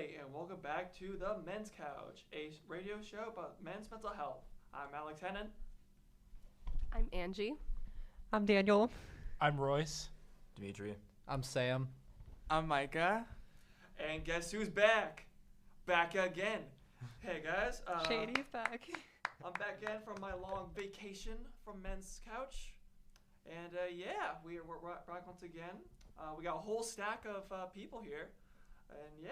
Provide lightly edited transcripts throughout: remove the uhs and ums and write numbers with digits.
everybody, and welcome back to the Men's Couch, a radio show about men's mental health. I'm Alex Hennon. I'm Angie. I'm Daniel. I'm Royce. Dimitri. I'm Sam. I'm Micah. And guess who's back? Back again. Hey guys. Shady's back. I'm back again from my long vacation from Men's Couch. And we're back once again. We got a whole stack of people here. And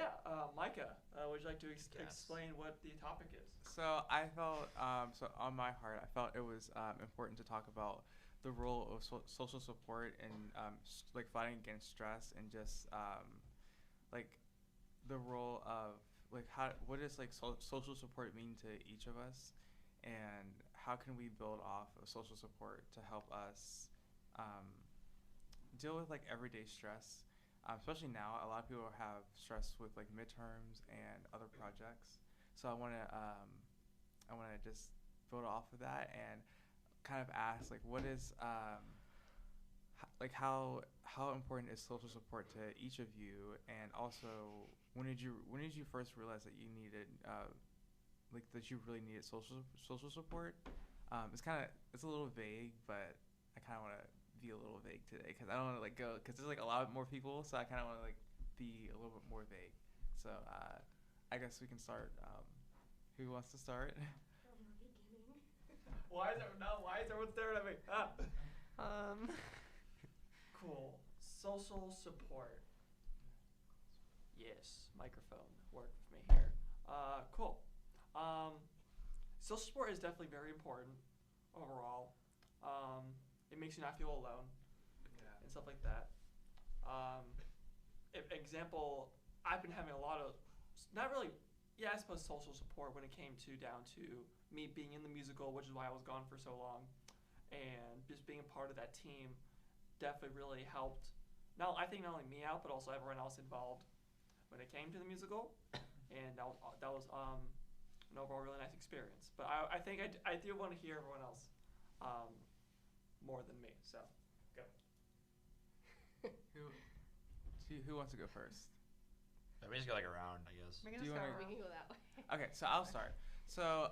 Micah, would you like to explain what the topic is? So I felt, on my heart, I felt it was important to talk about the role of social support in fighting against stress, and just the role of what does social support mean to each of us, and how can we build off of social support to help us deal with everyday stress. Especially now, a lot of people have stress with midterms and other projects. So I want to just build off of that and kind of ask what is how important is social support to each of you, and also when did you first realize that you needed that you really needed social support? It's a little vague, but I kind of want to be a little vague today because I don't want to go because there's a lot more people, so I kind of want to be a little bit more vague. So I guess we can start. Who wants to start? From the beginning. Why is everyone staring at me? Cool. Social support. Yes, microphone work with me here. Cool. Social support is definitely very important overall. It makes you not feel alone, and stuff like that. Example, I've been having a lot of, I suppose social support when it came down to me being in the musical, which is why I was gone for so long, and just being a part of that team definitely really helped. I think not only me out, but also everyone else involved when it came to the musical, and that was an overall really nice experience. But I think I do want to hear everyone else. More than me, so go. Who wants to go first? We just go around, I guess. We Do can you go wanna- that way. Okay, so I'll start. So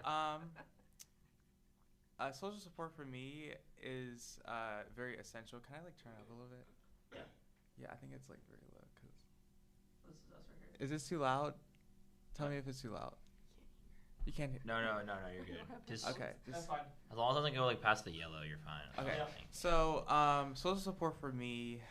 social support for me is very essential. Can I turn it up a little bit? Yeah. Yeah, I think it's very low. This is us right here. Is this too loud? Tell me if it's too loud. You can't hear. No, you're good. Okay. That's fine. As long as it doesn't go past the yellow, you're fine. Okay. Yeah. So social support for me,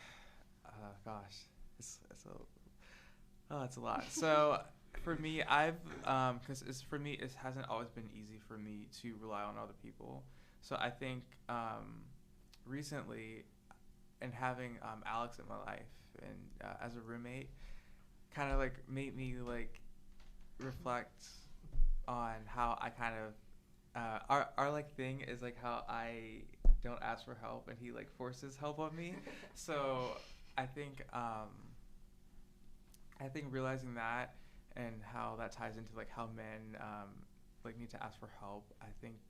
it's a lot. So for me, it hasn't always been easy for me to rely on other people. So I think recently, and having Alex in my life and as a roommate, kind of made me reflect on how I kind of our thing is how I don't ask for help and he forces help on me. So I think realizing that and how that ties into how men need to ask for help. I think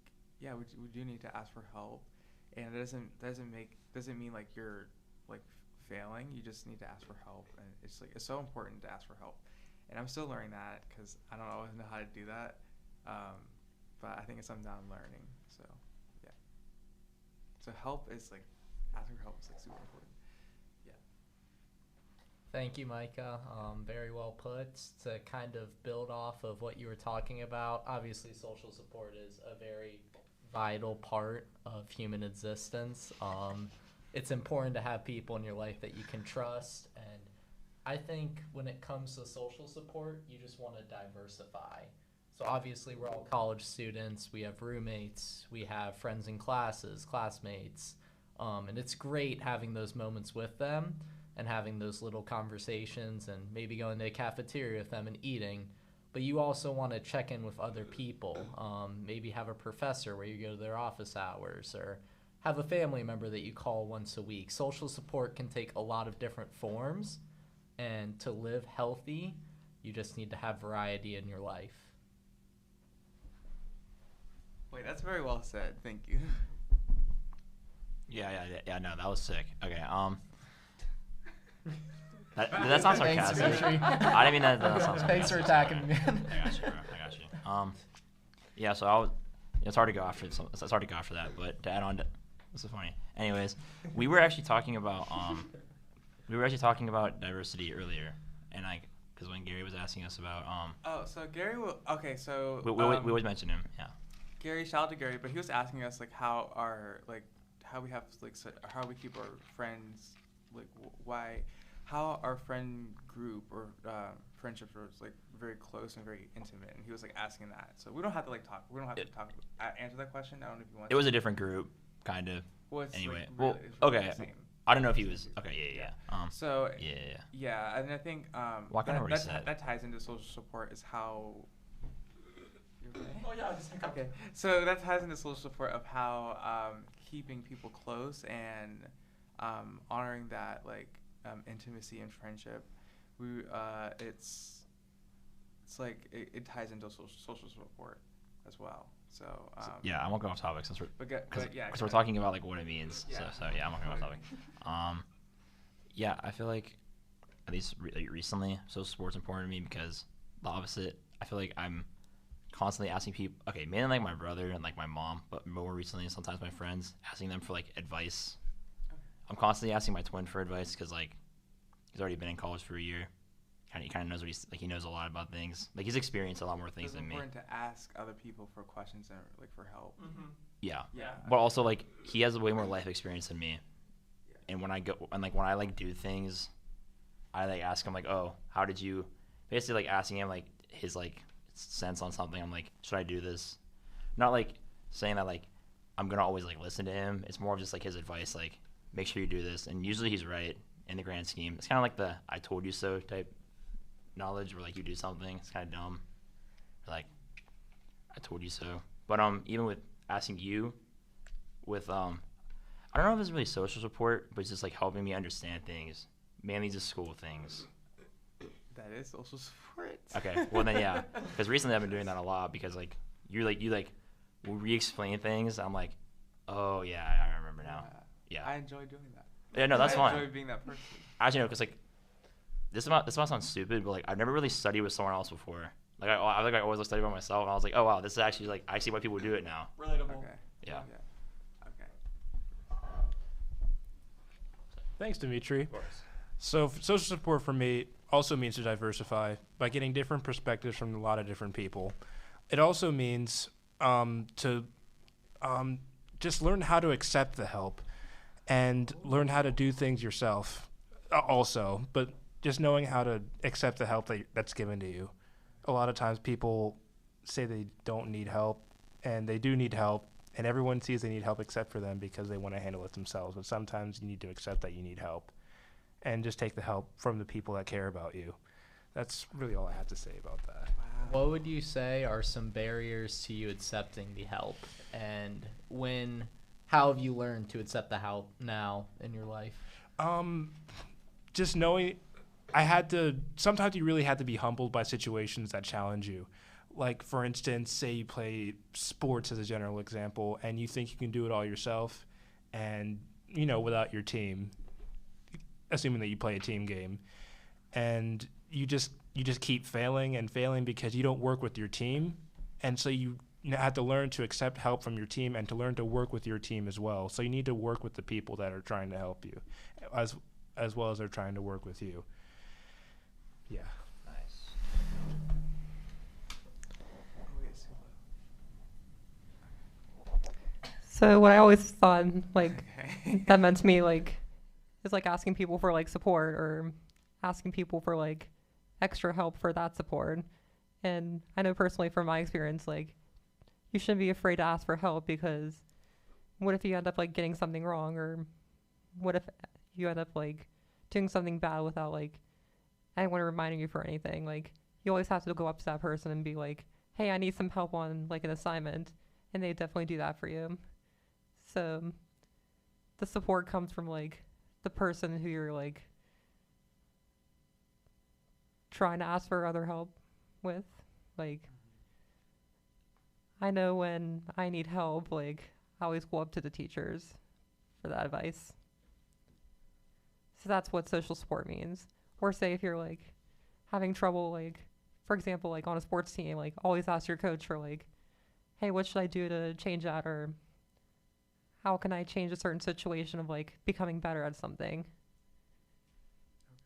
we do need to ask for help, and it doesn't mean you're failing. You just need to ask for help, and it's so important to ask for help. And I'm still learning that because I don't always know how to do that. But I think it's something that I'm learning. So, yeah. So help is asking for help is super important. Yeah. Thank you, Micah. Very well put. To kind of build off of what you were talking about, obviously social support is a very vital part of human existence. It's important to have people in your life that you can trust, and I think when it comes to social support, you just want to diversify. So obviously we're all college students, we have roommates, we have friends in classes, classmates, and it's great having those moments with them and having those little conversations and maybe going to a cafeteria with them and eating. But you also want to check in with other people, maybe have a professor where you go to their office hours, or have a family member that you call once a week. Social support can take a lot of different forms, and to live healthy, you just need to have variety in your life. Wait, that's very well said. Thank you. Yeah. No, that was sick. Okay. That's not Thanks, sarcastic. Dimitri. I didn't mean that. That's not sarcastic. Thanks for attacking me. I got you, bro. I got you. Yeah. So it's hard to go after. It's hard to go after that. But to add on to, this is funny. Anyways, we were actually talking about diversity earlier, and because when Gary was asking us about Oh, so Gary will. Okay, so we always mention him. Yeah. Gary, shout out to Gary, but he was asking us like how we have like how we keep our friends like how our friend group or friendships are like very close and very intimate, and he was like asking that. So we don't have to talk. We don't have to answer that question. I don't know if you want. It was a different group, kind of. Well, it's anyway, really, okay. the same. I don't know if he was okay. Yeah. So yeah, and I think Well, I kinda already said. that ties into social support is how. Oh yeah, just hang up. Okay, so that ties into social support of how keeping people close and honoring that intimacy and friendship. It's like it ties into social support as well. So yeah, I won't go off topic since because we're talking about what it means. Yeah. So yeah, I'm not going off topic. Yeah, I feel like at least recently, social support's important to me because the opposite. I feel like I'm constantly asking people. Okay, mainly my brother and my mom, but more recently, sometimes my friends, asking them for advice. I'm constantly asking my twin for advice because he's already been in college for a year. He kind of knows what he knows a lot about things. He's experienced a lot more things than me. It's important to ask other people for questions and for help. Mm-hmm. Yeah. Yeah. But also he has way more life experience than me. And when I go and when I do things, I ask him oh, how did you basically asking him his sense on something. I'm should I do this? Not saying that I'm gonna always listen to him. It's more of just his advice make sure you do this, and usually he's right in the grand scheme. It's kind of the I told you so type knowledge where you do something, it's kind of dumb. Or, I told you so. But even with asking you with I don't know if it's really social support, but it's just helping me understand things, mainly just school things. That is social support. Okay, well then yeah, because recently I've been doing that a lot because you will re-explain things. I'm oh yeah, I remember now. Yeah. I enjoy doing that. Yeah, no, that's fine. I enjoy being that person. Actually, no, because this might sound stupid, but I've never really studied with someone else before. I always study by myself, and I was oh wow, this is actually I see why people do it now. Relatable. Okay. Yeah. Okay. Thanks, Dimitri. Of course. So social support for me also means to diversify by getting different perspectives from a lot of different people. It also means to just learn how to accept the help and learn how to do things yourself also, but just knowing how to accept the help that's given to you. A lot of times people say they don't need help, and they do need help, and everyone sees they need help except for them because they want to handle it themselves. But sometimes you need to accept that you need help and just take the help from the people that care about you. That's really all I have to say about that. Wow. What would you say are some barriers to you accepting the help? And how have you learned to accept the help now in your life? Just knowing sometimes you really had to be humbled by situations that challenge you. For instance, say you play sports as a general example, and you think you can do it all yourself, and, without your team, assuming that you play a team game, and you just keep failing and failing because you don't work with your team, and so you have to learn to accept help from your team and to learn to work with your team as well. So you need to work with the people that are trying to help you, as well as they're trying to work with you. Yeah. Nice. So what I always thought Okay. that meant to me is asking people for support or asking people for extra help for that support. And I know personally from my experience you shouldn't be afraid to ask for help, because what if you end up getting something wrong, or what if you end up doing something bad without anyone reminding you for anything. You always have to go up to that person and be hey, I need some help on an assignment, and they definitely do that for you. So the support comes from the person who you're trying to ask for other help with. I know when I need help, I always go up to the teachers for that advice. So that's what social support means. Or say if you're like having trouble, like for example, like on a sports team, like always ask your coach for like, hey, what should I do to change that, or how can I change a certain situation of like becoming better at something.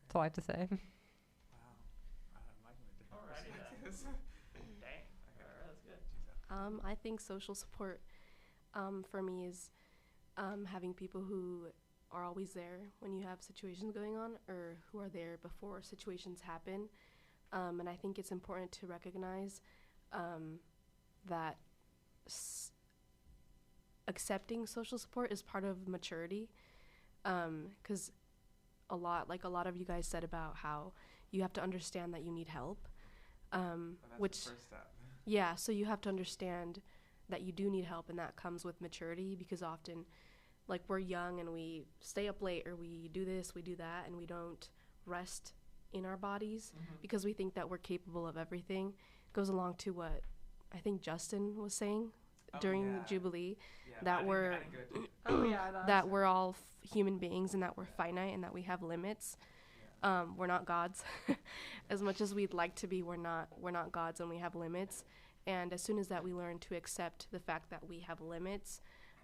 That's all I have to say. Wow. Mike in a different Alrighty then. perspective. Dang. Alright, that's good. I think social support for me is having people who are always there when you have situations going on, or who are there before situations happen. And I think it's important to recognize that accepting social support is part of maturity, because a lot of you guys said about how you have to understand that you need help, But that's which the first step. yeah, so you have to understand that you do need help, and that comes with maturity, because often like we're young and we stay up late, or we do this, we do that, and we don't rest in our bodies because we think that we're capable of everything. It goes along to what I think Justin was saying during the Jubilee, Yeah, that I didn't- we're I didn't get a ticket. Oh yeah, that we're all human beings, and that we're finite, and that we have limits. We're not gods. As much as we'd like to be, we're not gods, and we have limits. And as soon as that we learn to accept the fact that we have limits,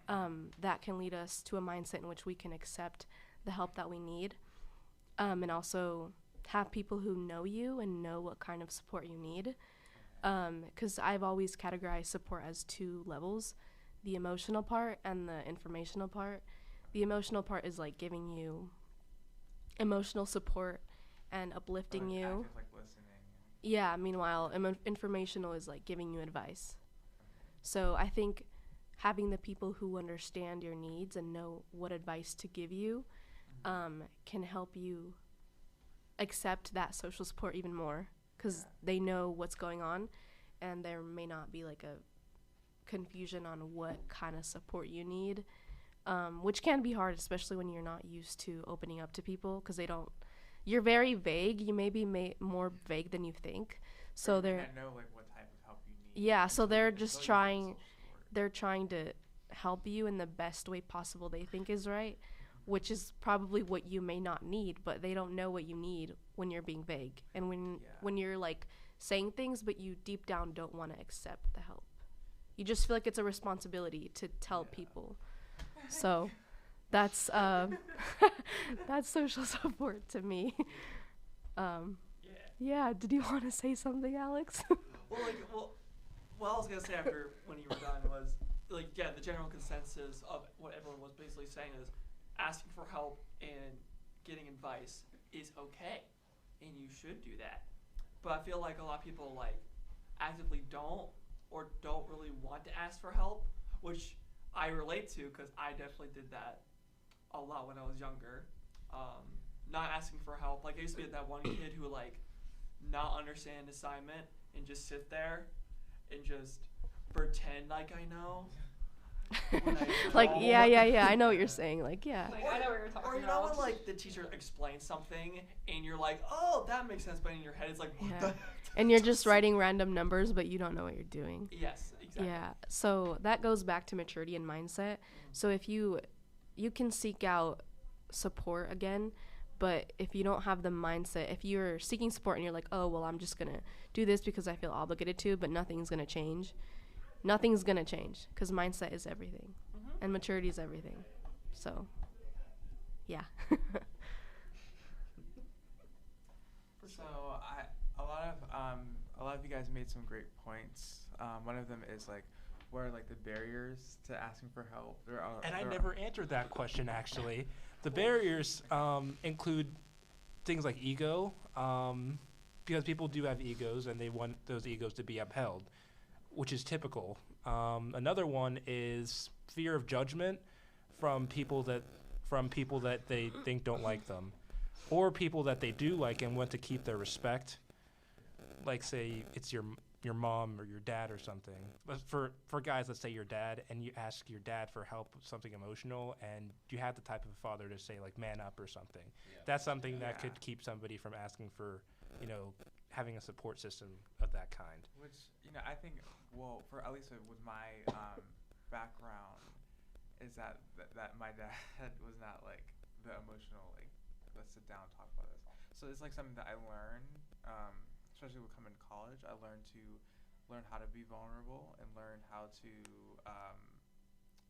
that can lead us to a mindset in which we can accept the help that we need, and also have people who know you and know what kind of support you need. Because I've always categorized support as two levels: the emotional part and the informational part. The emotional part is like giving you emotional support and uplifting you. Active, like listening. Yeah, meanwhile, informational is like giving you advice. So I think having the people who understand your needs and know what advice to give you can help you accept that social support even more, because they know what's going on, and there may not be like a confusion on what kind of support you need, which can be hard, especially when you're not used to opening up to people, because you're very vague. You may be more vague than you think. So You they're can't know like what type of help you need. Yeah, so until they're you- just until you get trying- social support. they're trying to help you in the best way possible they think is right, which is probably what you may not need, but they don't know what you need when you're being vague, and when you're like saying things but you deep down don't want to accept the help. You just feel like it's a responsibility to tell people. So that's that's social support to me. Yeah, did you want to say something, Alex? Well, what I was gonna say after when you were done was the general consensus of what everyone was basically saying is asking for help and getting advice is okay, and you should do that. But I feel like a lot of people actively don't really want to ask for help, which I relate to because I definitely did that a lot when I was younger. Not asking for help. Like I used to be that one kid who not understand an assignment and just sit there and just pretend like I know. when I Like don't. yeah, I know what you're saying. Like yeah. Like, I know what you're talking Or you know about. when the teacher explains something and you're like, oh, that makes sense, but in your head it's like, what Yeah. the heck? And you're just writing random numbers, but you don't know what you're doing. Yes, exactly. Yeah. So that goes back to maturity and mindset. So if you can seek out support again, but if you don't have the mindset, if you're seeking support and you're like, oh, well, I'm just going to do this because I feel obligated to, but nothing's going to change. Nothing's going to change, because mindset is everything and maturity is everything. So, yeah. So a lot of you guys made some great points. One of them is what are the barriers to asking for help? And I never answered that question, actually. The barriers include things like ego, because people do have egos and they want those egos to be upheld, which is typical. Another one is fear of judgment from people that they think don't like them, or people that they do like and want to keep their respect. Like, say it's your mom or your dad or something. But for guys, let's say your dad, and you ask your dad for help with something emotional, and you have the type of father to say man up or something. That's something that could keep somebody from asking for, having a support system of that kind. Which I think, well, for at least with my background, is that my dad was not the emotional let's sit down and talk about this. so it's like something that I learned, especially when coming to college. I learned to learn how to be vulnerable and learn how to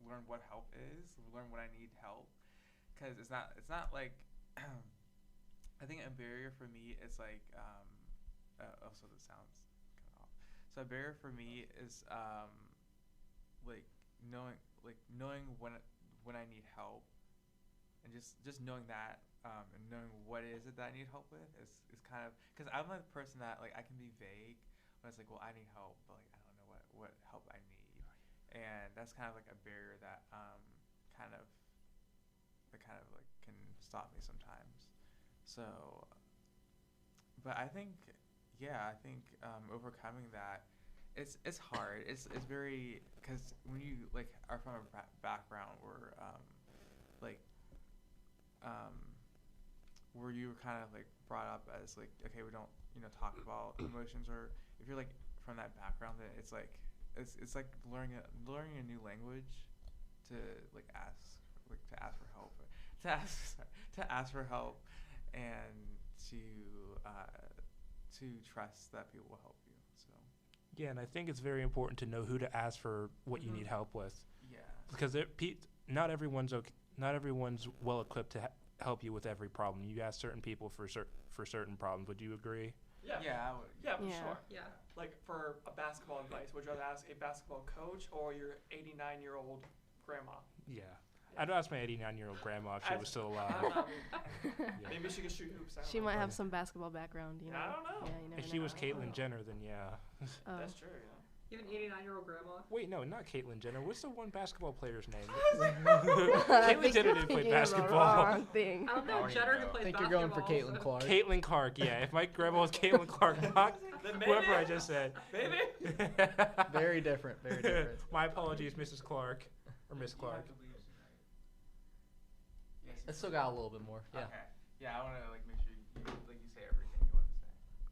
learn what help is, learn when I need help, because it's not like I think a barrier for me is like also this sounds kind of off. So a barrier for me is like knowing when I need help, and just knowing that and knowing what is it that I need help with is kind of, because I'm a person that like I can be vague when it's like, well, I need help, but like I don't know what help I need, and that's kind of like a barrier that kind of like can stop me sometimes. So, but I think overcoming that, it's hard. It's very, because when you like are from a background where where you were kind of like brought up as like, okay, we don't talk about emotions, or if you're like from that background, then it's like learning a new language to like ask for help, to ask for help, and to trust that people will help you. So Yeah, and I think it's very important to know who to ask for what you need help with, yeah, because not everyone's well equipped to help you with every problem. You ask certain people for certain problems. Would you agree? Yeah. I would. Yeah, for Yeah. sure. Yeah. Like for a basketball advice, would you rather ask a basketball coach or your 89-year-old grandma? Yeah. I'd ask my 89-year-old grandma if she was still I alive. don't know. Yeah. Maybe she could shoot hoops. I don't She know. might have some basketball background, you know. I don't know. Yeah, you never If she know. was Caitlyn Jenner, then yeah. Oh. That's true. Yeah. You have an 89-year-old grandma? Wait, no, not Caitlyn Jenner. What's the one basketball player's name? I Caitlyn think Jenner you're didn't play thinking of the basketball. wrong thing. I don't know. Already Jenner know. who plays I think you're going for basketball, Caitlin so- Clark. Caitlyn Clark, yeah. If my grandma was Caitlyn Clark, not Then maybe. whoever I just said. Maybe. Very different. Very different. My apologies, Mrs. Clark. Or Miss You Clark. have to leave tonight. Yes. I still got a little bit more. Yeah. Okay. Yeah, I want to like make sure you say everything you want to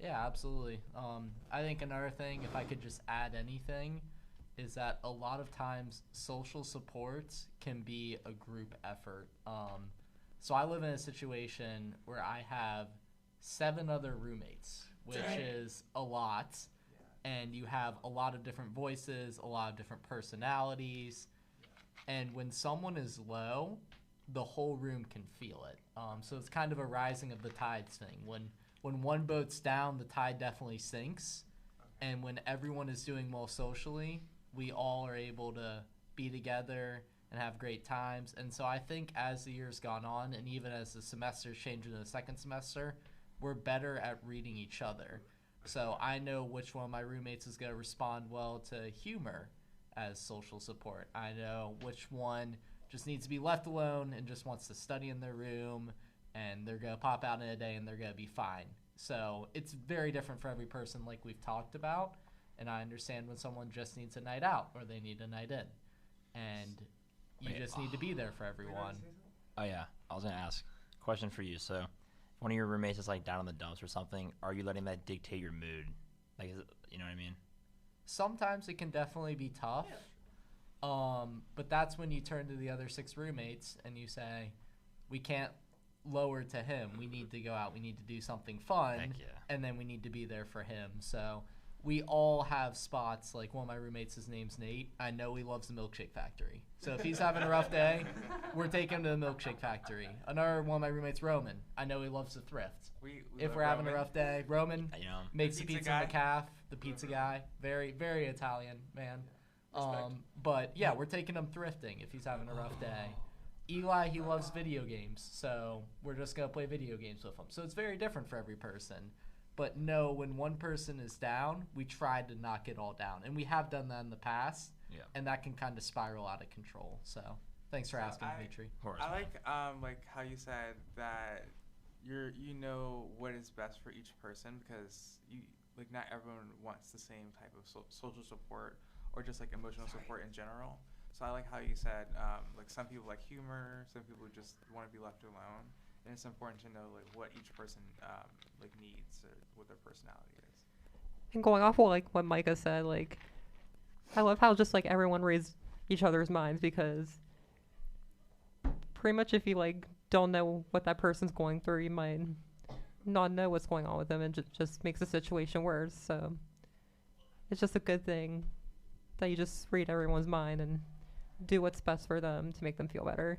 say. Yeah, absolutely. I think another thing, if I could just add anything, is that a lot of times social supports can be a group effort. So I live in a situation where I have 7 other roommates, which Dang. is a lot. And you have a lot of different voices, a lot of different personalities. And when someone is low, the whole room can feel it. So it's kind of a rising of the tides thing. When one boat's down, the tide definitely sinks. And when everyone is doing well socially, we all are able to be together and have great times. And so I think as the year's gone on, and even as the semester's changed into the second semester, we're better at reading each other. So I know which one of my roommates is going to respond well to humor as social support. I know which one just needs to be left alone and just wants to study in their room, and they're going to pop out in a day and they're going to be fine. So it's very different for every person, like we've talked about. And I understand when someone just needs a night out or they need a night in. And you Wait, just need to be there for everyone. Oh yeah, I was gonna ask. Question for you. So, if one of your roommates is like down in the dumps or something, are you letting that dictate your mood? Like, is it, you know what I mean? Sometimes it can definitely be tough. But that's when you turn to the other 6 roommates and you say, we can't lower to him. We need to go out. We need to do something fun. Heck yeah. And then we need to be there for him. So we all have spots. Like one of my roommates, his name's Nate. I know he loves the Milkshake Factory. So if he's having a rough day, we're taking him to the Milkshake Factory. Another one of my roommates, Roman. I know he loves the thrift. We If love we're having a Roman. rough day, Roman You know. makes The the pizza pizza in the guy? calf, the pizza guy. Very, very Italian, man. Respect. But yeah, we're taking him thrifting if he's having a rough day. Eli, he loves video games, so we're just going to play video games with him. So it's very different for every person. But no, when one person is down, we try to knock it all down. And we have done that in the past, Yeah. and that can kind of spiral out of control. So thanks for So asking, I- Dimitri. Of course. I like how you said that you know what is best for each person, because you like not everyone wants the same type of social support or just like emotional support in general. So I like how you said like some people like humor, some people just want to be left alone, and it's important to know like what each person like needs or what their personality is. And going off of like what Micah said, like I love how just like everyone reads each other's minds, because pretty much if you like don't know what that person's going through, you might not know what's going on with them, and just makes the situation worse. So it's just a good thing that you just read everyone's mind and do what's best for them to make them feel better.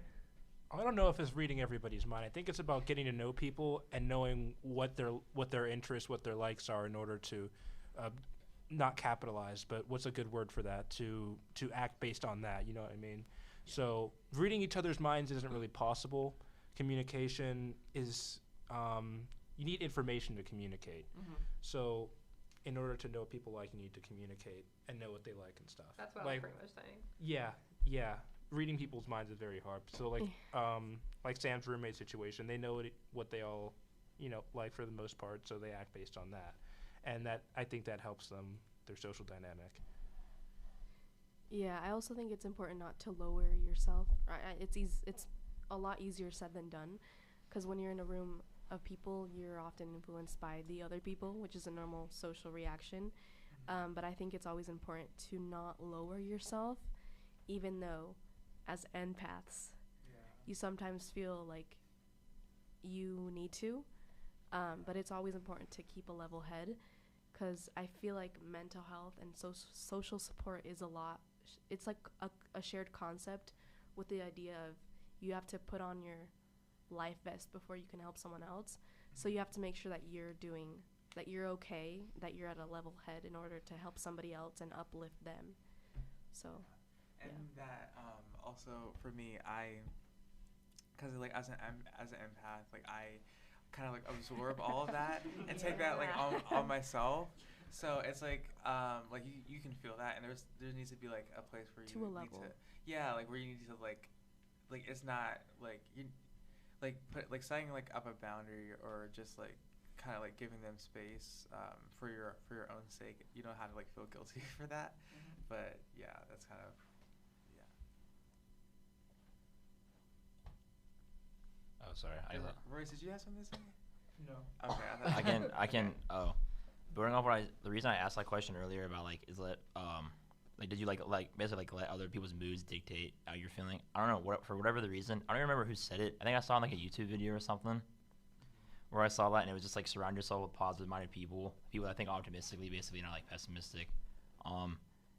I don't know if it's reading everybody's mind. I think it's about getting to know people and knowing what their interests, what their likes are, in order to not capitalize, but what's a good word for that? To act based on that. You know what I mean? So reading each other's minds isn't really possible. Communication is you need information to communicate. So in order to know what people like, you need to communicate and know what they like and stuff. That's what like, I'm pretty much saying. Yeah. Reading people's minds is very hard. So like Sam's roommate situation, they know what they all, like for the most part, so they act based on that. And that, I think that helps them, their social dynamic. Yeah, I also think it's important not to lower yourself. It's a lot easier said than done, because when you're in a room of people, you're often influenced by the other people, which is a normal social reaction. But I think it's always important to not lower yourself, even though as empaths, you sometimes feel like you need to, but it's always important to keep a level head, because I feel like mental health and social support is it's like a shared concept, with the idea of you have to put on your life vest before you can help someone else. So you have to make sure that you're okay, that you're at a level head in order to help somebody else and uplift them. So and that also for me, because like as an empath, like I kind of like absorb all of that and take that like on myself. So it's like you can feel that, and there needs to be like a place where you to a need level. where you need to like it's not like you like put like setting like up a boundary, or just like kind of like giving them space for your own sake. You don't have to like feel guilty for that. But yeah, that's kind of Oh, sorry. Royce, did you have something to say? No. Okay. I can. Oh, building off the reason I asked that question earlier about like did you like basically like let other people's moods dictate how you're feeling? I don't know for whatever the reason. I don't even remember who said it. I think I saw it on like a YouTube video or something, where I saw that, and it was just like surround yourself with positive-minded people that think optimistically, basically, not like pessimistic.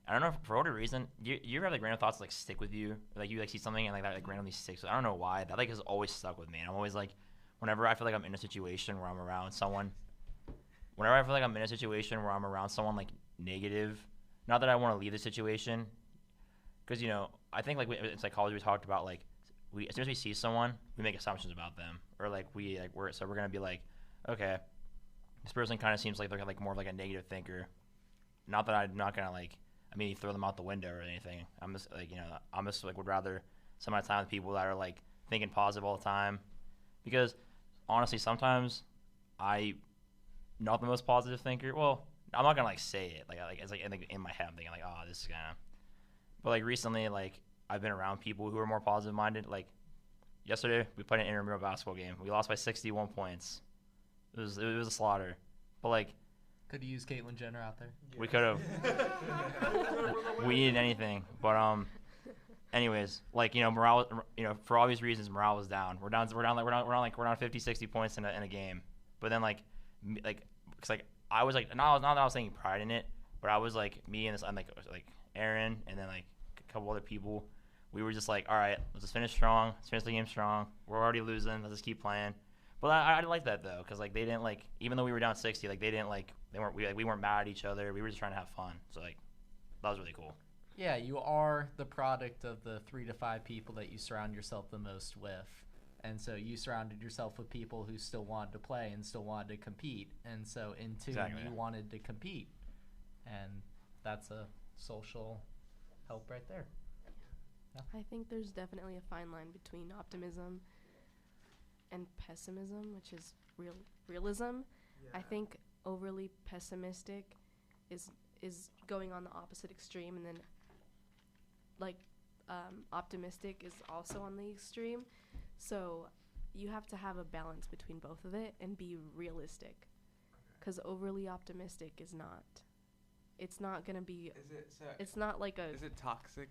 I don't know, for whatever reason, you ever have like random thoughts like stick with you, or, like you like see something and like that like randomly sticks. I don't know why that like has always stuck with me. And I'm always like, whenever I feel like I'm in a situation where I'm around someone, like negative, not that I want to leave the situation, because I think like in psychology we talked about like as soon as we see someone, we make assumptions about them, or like we're gonna be like, okay, this person kind of seems like they're like more of like a negative thinker. Not that I'm not gonna like throw them out the window or anything. I'm just like would rather spend my time with people that are like thinking positive all the time, because honestly sometimes I'm not the most positive thinker. Well, I'm not gonna like say it like it's like in my head I'm thinking like, oh, this is gonna. But like recently, like I've been around people who are more positive minded. Like yesterday, we played an intramural basketball game. We lost by 61 points. It was a slaughter. But like, could you use Caitlyn Jenner out there? We could have. We needed anything, but anyways, like morale, for obvious reasons, morale was down. We're down 50, 60 points in a game. But then cause like I was like, not that I was taking pride in it, but I was like me and like Aaron and then like a couple other people. We were just like, all right, let's just finish strong. Let's finish the game strong. We're already losing. Let's just keep playing. But I like that though, because like they didn't like, even though we were down 60, like we weren't mad at each other. We were just trying to have fun. So like that was really cool. Yeah, you are the product of the 3 to 5 people that you surround yourself the most with. And so you surrounded yourself with people who still wanted to play and still wanted to compete. And so in tune, Exactly. You wanted to compete. And that's a social help right there. Yeah. I think there's definitely a fine line between optimism and pessimism, which is realism. Yeah. I think overly pessimistic is going on the opposite extreme, and then optimistic is also on the extreme. So you have to have a balance between both of it and be realistic, because overly optimistic is not. It's not gonna be. It's not like a. Is it toxic?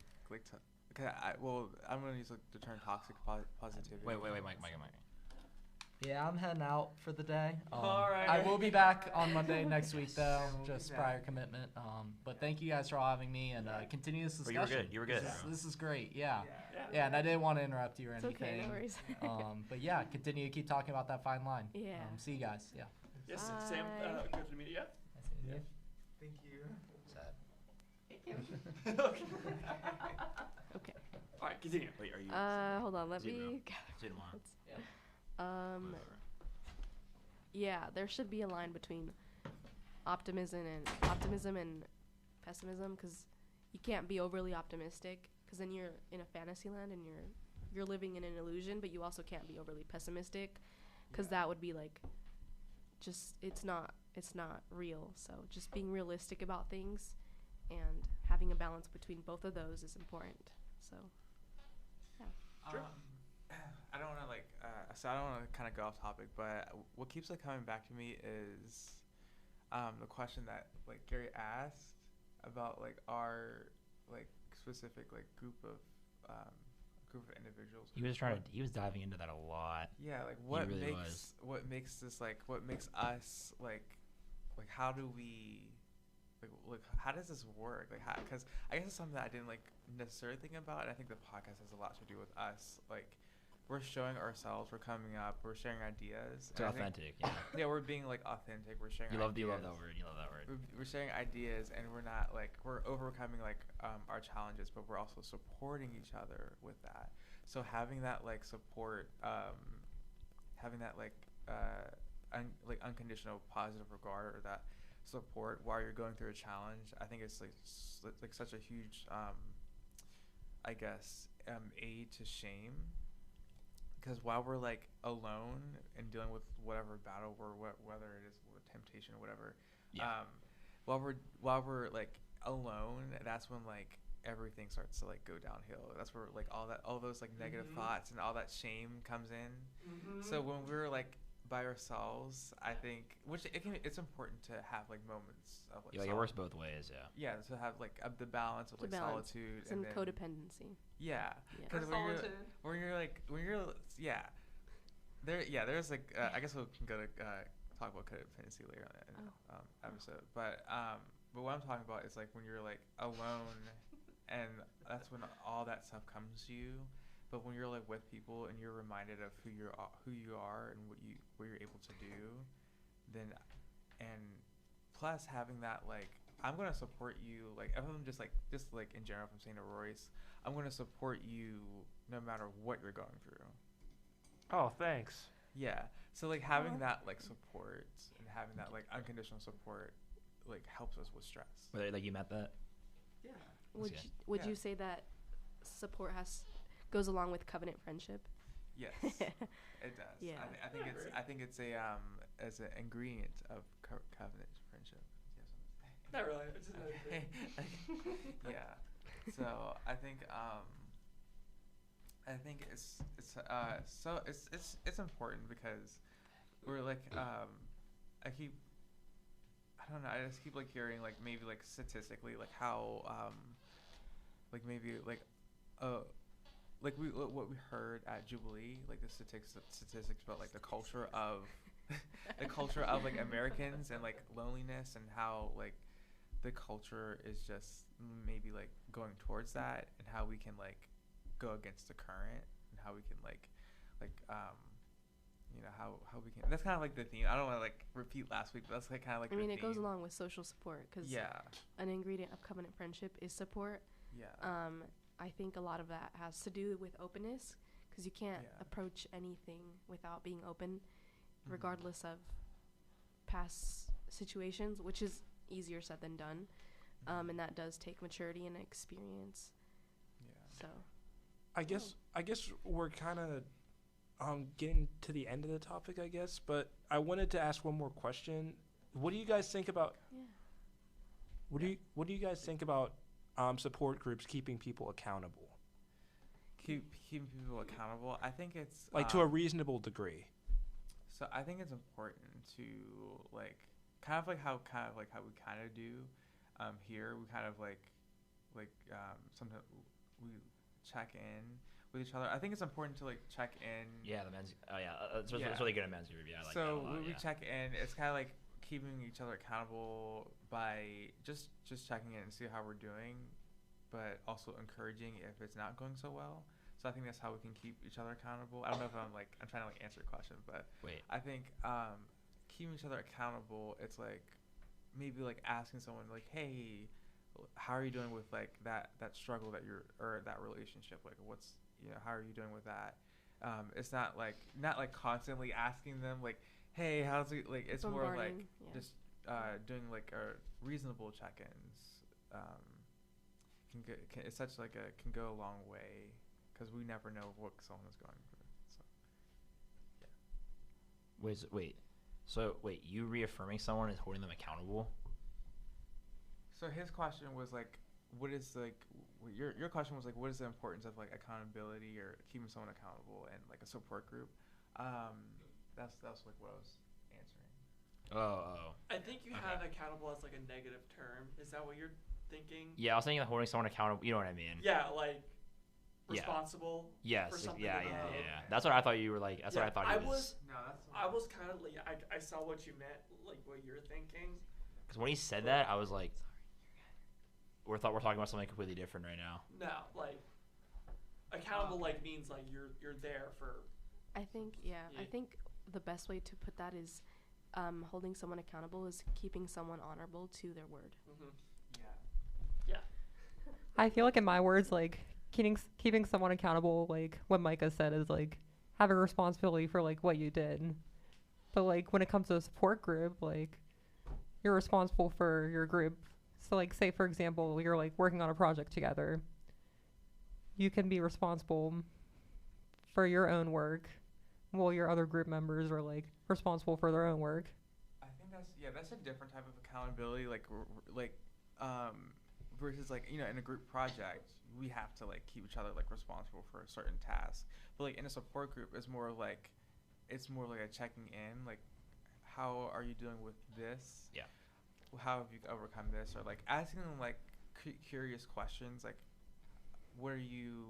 I'm gonna use the term toxic positivity. Wait, Mike. Yeah, I'm heading out for the day. All right. I will be back on Monday next week, though, Yeah, we'll be just back. prior commitment. But thank you guys for having me and continue this But discussion. you were good. You were good. This is great. Yeah. Yeah. Yeah, and I didn't want to interrupt you or It's anything. okay, no worries. But yeah, continue to keep talking about that fine line. Yeah. See you guys. Yeah. Yes, Sam. Bye. Good to meet you. Yeah. Nice meeting you. Thank you. Sad. Okay. All right, continue. Wait, are you? Hold on. Let See you me. tomorrow. See you tomorrow. Um. Yeah, there should be a line between optimism and pessimism, because you can't be overly optimistic, because then you're in a fantasy land and you're living in an illusion, but you also can't be overly pessimistic, because that would be like just it's not real. So just being realistic about things and having a balance between both of those is important. So Sure. I don't want to so I don't want to kind of go off topic, but what keeps coming back to me is the question that Gary asked about our specific group of individuals. He was trying to. He was diving into that a lot. Yeah, what really makes what makes this what makes us how do we how does this work? Because I guess it's something that I didn't necessarily think about, and I think the podcast has a lot to do with us. We're showing ourselves, we're coming up, we're sharing ideas. It's and I think- authentic. Yeah. yeah, we're being authentic. We're sharing. You love that ideas. word. You love that word. We're sharing ideas, and we're not we're overcoming our challenges, but we're also supporting each other with that. So having that support, having that unconditional positive regard, or that support while you're going through a challenge, I think it's such a huge I guess aid to shame, because while we're alone and dealing with whatever battle whether it is with temptation or whatever, Yeah. while we're alone, that's when everything starts to go downhill. That's where all those negative Mhm. thoughts and all that shame comes in. Mm-hmm. So when we're by ourselves, I think it's important to have moments of Yeah, it works both ways. Yeah. yeah, to have the balance of The balance. solitude it's and in then codependency. yeah, Yeah. because when you're there's I guess we can go to talk about codependency later on in the episode, but what I'm talking about is when you're alone, and that's when all that stuff comes to you. But when you're with people and you're reminded of who you are and what you're able to do, then and plus having that I'm gonna support you everyone just in general, from saying to Royce, I'm gonna support you no matter what you're going through. Oh, thanks. Yeah. So having that support and having that unconditional support helps us with stress. Whether you meant that. Yeah. Would good. would Yeah. you say that support goes along with covenant friendship? Yes, it does. Yeah. I think it's a as an ingredient of covenant friendship. Not really. It's just another thing. Yeah. So I think it's important, because we're I don't know, I just keep hearing maybe statistically how maybe what we heard at Jubilee, the statistics about the culture of the culture of Americans and loneliness, and how the culture is just maybe going towards that, and how we can go against the current, and how we can how we can. That's kind of the theme. I don't want to repeat last week, but that's kind of I mean, the it goes theme. along with social support, because Yeah. an ingredient of covenant friendship is support. Yeah. I think a lot of that has to do with openness, because you can't Yeah. approach anything without being open, Mhm. regardless of past situations, which is easier said than done. Mhm. And that does take maturity and experience. Yeah. So I guess we're kind of getting to the end of the topic, I guess, but I wanted to ask one more question. What do you guys think about yeah. what do you guys think about support groups keeping people accountable? Keeping people accountable. I think it's To a reasonable degree. So I think it's important to kind of how we kind of do here. We kind of sometimes we check in with each other. I think it's important to like check in. Yeah, the men's. Oh yeah, it's Yeah. really good at men's group. Yeah, I like that a So lot, when we yeah. check in, it's kind of like keeping each other accountable by just checking in and see how we're doing, but also encouraging if it's not going so well. So I think that's how we can keep each other accountable. I don't know if I'm trying to like answer your question, but Wait. I think keeping each other accountable, it's like maybe like asking someone like, hey, how are you doing with like that struggle that you're, or that relationship, like what's, how are you doing with that? It's not like constantly asking them like, hey, how's it, like it's more like Bombarding, yeah. just doing like a reasonable check-ins it's such like can go a long way, because we never know what someone is going through. So Wait, you reaffirming someone is holding them accountable? so his question was like, what is like your question was like, what is the importance of like accountability or keeping someone accountable and like a support group? That's like what I was answering. Oh. I think you Okay. have accountable as like a negative term. Is that what you're thinking? Yeah, I was thinking of holding someone accountable. You know what I mean? Yeah, like Yeah. responsible. Yes. For something Yeah. above. That's what I thought you were like. That's what I thought you was. No, that's I was kind of like, I saw what you meant, like what you're thinking. Because when he said that, I was like, we're talking about something completely different right now. No, like accountable like means like you're there for. I think I think the best way to put that is holding someone accountable is keeping someone honorable to their word. Yeah. I feel like in my words, like keeping someone accountable, like what Micah said, is like having responsibility for like what you did. But like when it comes to a support group, like you're responsible for your group. So like say for example, you're like working on a project together. You can be responsible for your own work, while your other group members are like responsible for their own work. I think that's a different type of accountability, versus like in a group project we have to like keep each other like responsible for a certain task. But like in a support group, it's more like a checking in, like how are you doing with this? Yeah. How have you overcome this? Or like asking them like curious questions, like what are you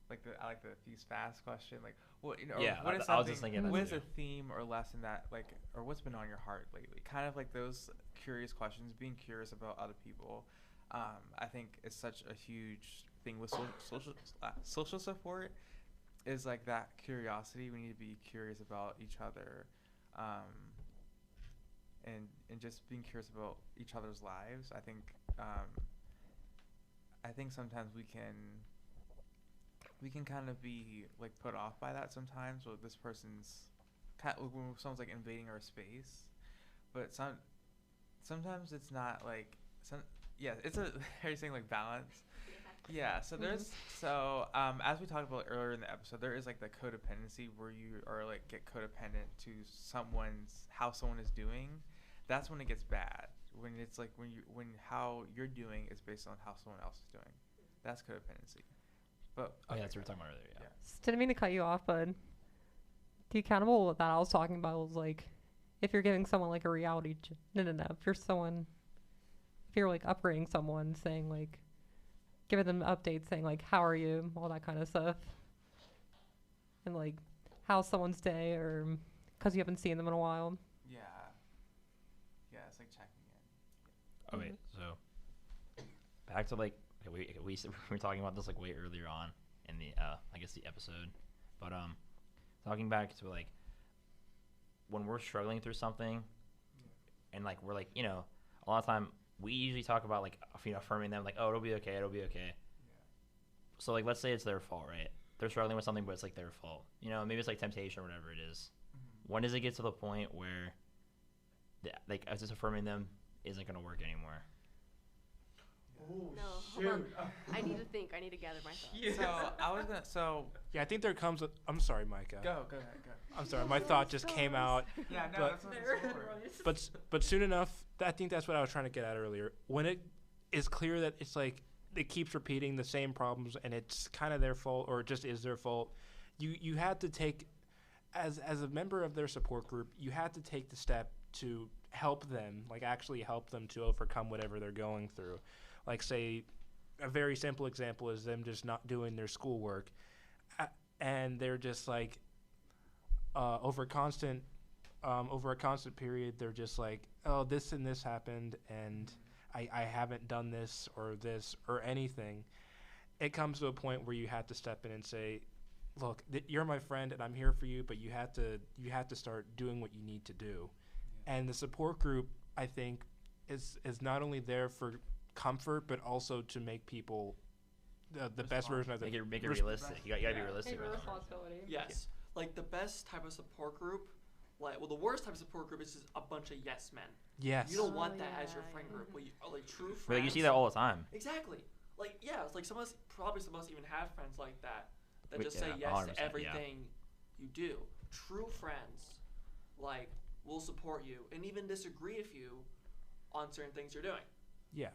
like I like the these fast question, like what Yeah, what is I was just thinking that what is too. a theme or lesson that like, or what's been on your heart lately, kind of like those curious questions, being curious about other people. I think it's such a huge thing with social support, is like that curiosity. We need to be curious about each other, and just being curious about each other's lives. I think sometimes we can kind of be like put off by that sometimes, or this person's when someone's like invading our space, but sometimes it's not like it's a how are you saying, like balance. Yeah, so there's as we talked about earlier in the episode, there is like the codependency where you are like get codependent to how someone is doing. That's when it gets bad. When it's like when how you're doing is based on how someone else is doing. That's codependency. But Yeah, that's what we were talking about earlier. Yeah. Didn't mean to cut you off, but the accountable that I was talking about was like if you're giving someone like a reality no. If you're like upgrading someone, saying like giving them updates, saying like how are you, all that kind of stuff, and like how's someone's day, or because you haven't seen them in a while. yeah, it's like checking in. Oh wait, so back to like we were talking about this like way earlier on in the I guess the episode, but talking back to like when we're struggling through something, and like we're like a lot of time we usually talk about like affirming them, like, oh, it'll be okay. So like let's say it's their fault, right? They're struggling with something, but it's like their fault. Maybe it's like temptation or whatever it is. Mm-hmm. When does it get to the point where like just affirming them isn't gonna work anymore? Oh, No, hold on. I need to think. I need to gather my thoughts. So I was gonna Yeah, I think there comes I'm sorry, Micah. go ahead. I'm sorry, my thought just came out. Yeah, no, But- that's what it's for. But soon enough, I think that's what I was trying to get at earlier. When it is clear that it's like it keeps repeating the same problems and it's kind of their fault, or it just is their fault, you have to take, as a member of their support group, you have to take the step to help them, like actually help them to overcome whatever they're going through. Like say, a very simple example is them just not doing their schoolwork. and they're just like over a constant period, they're just like, oh, this and this happened, and I haven't done this or anything. It comes to a point where you have to step in and say, look, you're my friend and I'm here for you, but you have to start doing what you need to do. And the support group, I think, is not only there for comfort, but also to make people the best version of them. Make it realistic. You gotta be realistic. Take responsibility. Yes. Like the best type of support group, the worst type of support group is just a bunch of yes men. Yes. You don't want that as your friend group. Like true friends. But you see that all the time. Exactly. Like it's like some of us even have friends like that just say yeah, yes to 100%, everything you do. True friends, like, will support you and even disagree with you on certain things you're doing. Yeah.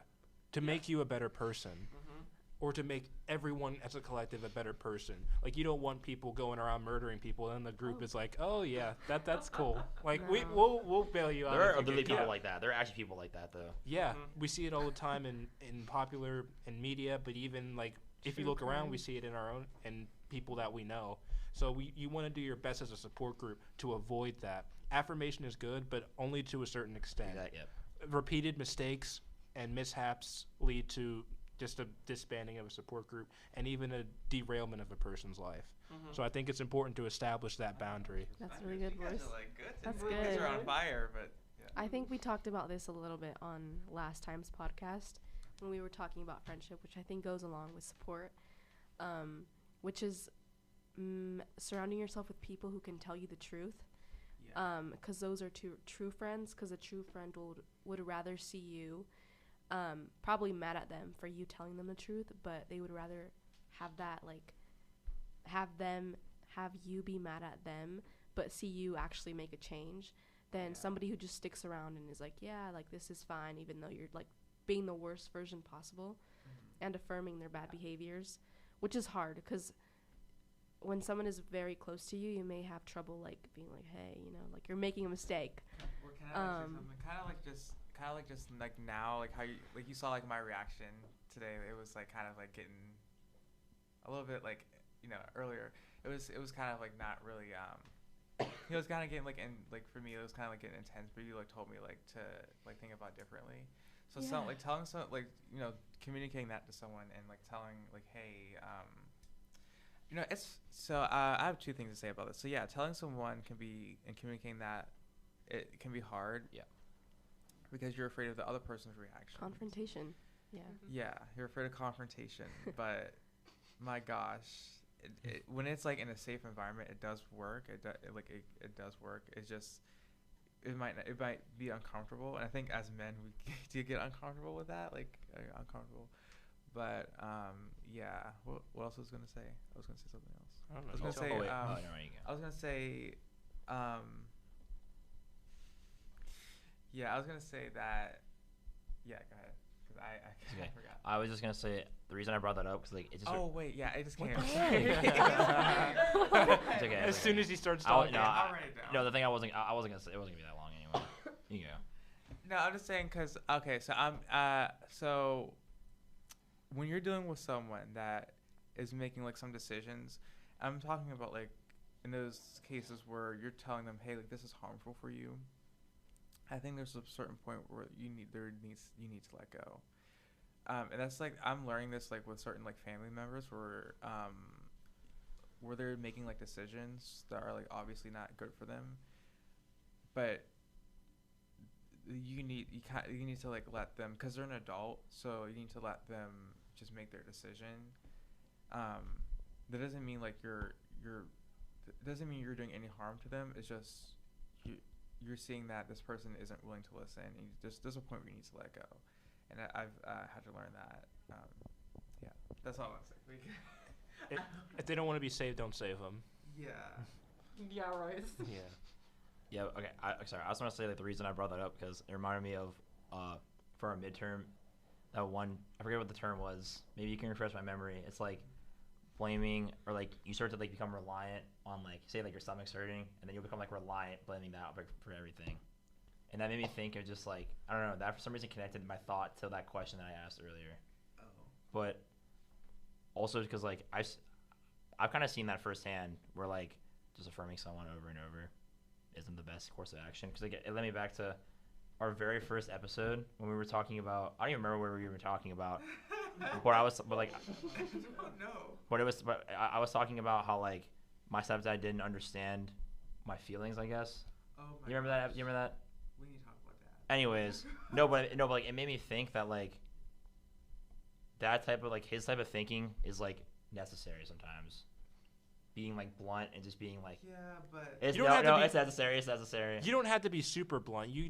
To make you a better person. Mm-hmm. Or to make everyone as a collective a better person. Like, you don't want people going around murdering people, and the group is like, oh yeah, that's cool. Like, No. we'll bail you out. There if are you get literally people caught. like that. There are actually people like that, though. Yeah, Mhm. we see it all the time in popular and media, but even like if you True look around, we crime. see it in our own and people that we know. So you want to do your best as a support group to avoid that. Affirmation is good, but only to a certain extent. Yep. Repeated mistakes and mishaps lead to just a disbanding of a support group and even a derailment of a person's life. Mm-hmm. So I think it's important to establish that boundary. That's really good, You guys Royce. are like good. That's today. You guys good. are on fire, but yeah. I think we talked about this a little bit on last time's podcast when we were talking about friendship, which I think goes along with support, which is surrounding yourself with people who can tell you the truth. Because those are true friends, because a true friend would rather see you probably mad at them for you telling them the truth, but they would rather have that, like, have you be mad at them but see you actually make a change than somebody who just sticks around and is like, yeah, like, this is fine, even though you're like being the worst version possible and affirming their bad behaviors, which is hard because when someone is very close to you, you may have trouble like being like, hey, you know, like, you're making a mistake. Well, can I like say something? Kind of like just like now, like how you saw like my reaction today. It was like kind of like getting a little bit like, you know, earlier. It was kind of like not really it was kind of getting like, and like for me it was kind of like getting intense. But you like told me like to like think about differently. So Yeah. like telling someone, like, you know, communicating that to someone and like telling like, hey, you know, it's so I have two things to say about this. So yeah, telling someone can be, and communicating that, it can be hard. Yeah. Because you're afraid of the other person's reaction. Confrontation. Yeah. Yeah, you're afraid of confrontation. But my gosh, when it's like in a safe environment, it does work. It does work. It's just it might be uncomfortable, and I think as men we do get uncomfortable with that, like uncomfortable. But yeah, what else was I gonna say? I was gonna say something else. I don't know. I was gonna say never mind, you go. I was gonna say yeah, I was gonna say that. Yeah, go ahead. Cause I Okay. forgot. I was just gonna say the reason I brought that up because like it just. Oh wait, yeah, I just What came. the heck? It's okay. As soon as he starts I'll- talking. no, I'll write it down. No, the thing I wasn't gonna say, it wasn't gonna be that long anyway. You go. No, I'm just saying because okay, so so when you're dealing with someone that is making like some decisions, I'm talking about like in those cases where you're telling them, hey, like, this is harmful for you. I think there's a certain point where you need to let go, and that's like I'm learning this like with certain like family members where they're making like decisions that are like obviously not good for them, but you need to like let them, because they're an adult, so you need to let them just make their decision. That doesn't mean like doesn't mean you're doing any harm to them. It's just you're seeing that this person isn't willing to listen, and there's a point where you need to let go, and I've had to learn that. Yeah, that's all I want to say. If they don't want to be saved, don't save them. Yeah. Yeah, Royce. Yeah. Yeah. Okay. Sorry. I just want to say like the reason I brought that up because it reminded me of for our midterm, that one, I forget what the term was. Maybe you can refresh my memory. It's like blaming, or like you start to like become reliant on, like, say like your stomach's hurting, and then you'll become like reliant, blaming that for everything. And that made me think of just like, I don't know, that for some reason connected my thought to that question that I asked earlier. Oh. But also because like I've kind of seen that firsthand, where like just affirming someone over and over isn't the best course of action. Because it led me back to our very first episode when we were talking about. I don't even remember what we were talking about. But I was talking about how like my stepdad didn't understand my feelings, I guess. Oh my You remember that? You remember that? We need to talk about that. Anyways, but like it made me think that like that type of like his type of thinking is like necessary sometimes. Being like blunt and just being like, Yeah, but it's You don't have to be- it's necessary. It's necessary. You don't have to be super blunt. You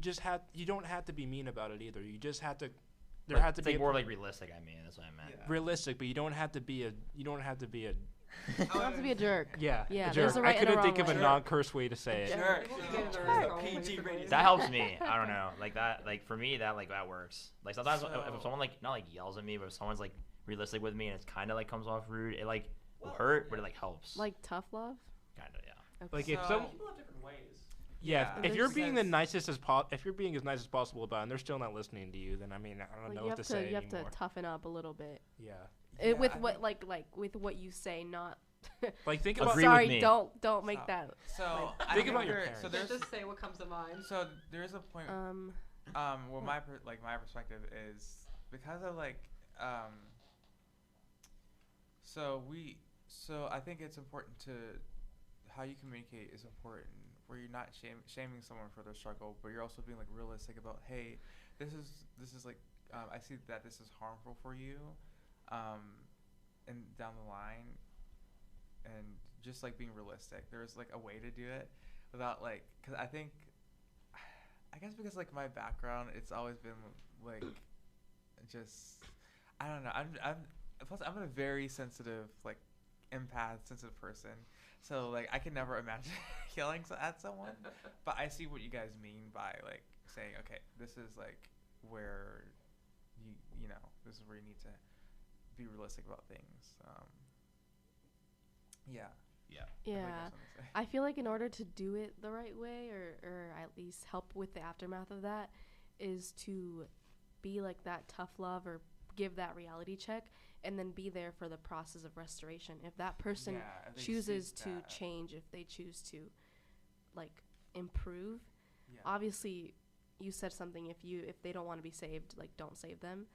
don't have to be mean about it either. You just have to. There Like, had to it's be like more like realistic. I mean, that's what I meant. Yeah. realistic, but you don't have to be a. You don't have to be a. You don't have to be a jerk. Yeah. Yeah, a there's jerk. a right I and a couldn't wrong think of a way. non-curse way to say it. Jerk. Jerk. PG rated. That helps me. I don't know. Like that. Like for me, that like that works. Like sometimes So- if someone like not like yells at me, but if someone's like realistic with me and it's kind of like comes off rude, it like will hurt, but it like helps. Like tough love. Kind of, yeah. Okay. Like if So- some. People have different ways. Yeah, Yeah. if you're being the Because- nicest as if you're being as nice as possible about it, and they're still not listening to you, then I mean, I don't Like know you what have to to say you have anymore. to toughen up a little bit. Yeah, Yeah, With I what think- like with what you say, not. like think Agree about with Sorry, me. don't make Stop. that. So I Think about your remember- So parents. there's say what comes to mind. so there is a point. Well, my perspective is because of like so I think it's important to how you communicate is important, where you're not shaming someone for their struggle, but you're also being like realistic about, hey, this is like I see that this is harmful for you, and down the line, and just like being realistic. There's like a way to do it without like, cause I guess because like my background, it's always been like just I don't know. I'm a very sensitive like sensitive person. So like I can never imagine yelling at someone, but I see what you guys mean by like saying, okay, this is like where you know this is where you need to be realistic about things. Yeah. Yeah. Like, that's what I'm saying. I feel like in order to do it the right way, or at least help with the aftermath of that, is to be like that tough love or give that reality check, and then be there for the process of restoration. If that person Yeah, if they chooses seek to that. change, if they choose to like improve, Yeah. obviously you said something, if they don't want to be saved, like don't save them,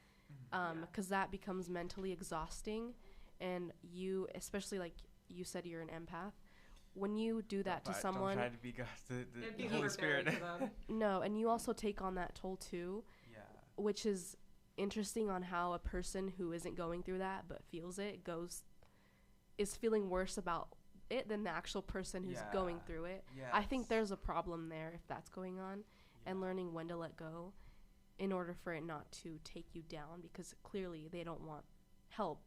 Mhm. because that becomes mentally exhausting. And you, especially like you said, you're an empath. When you do that to someone, Don't try to be God, the Holy Spirit. no, and you also take on that toll too, Yeah. which is interesting on how a person who isn't going through that but feels it is feeling worse about it than the actual person who's going Yeah. through it. Yeah. I think there's a problem there if that's going on, and Yeah. learning when to let go in order for it not to take you down, because clearly they don't want help.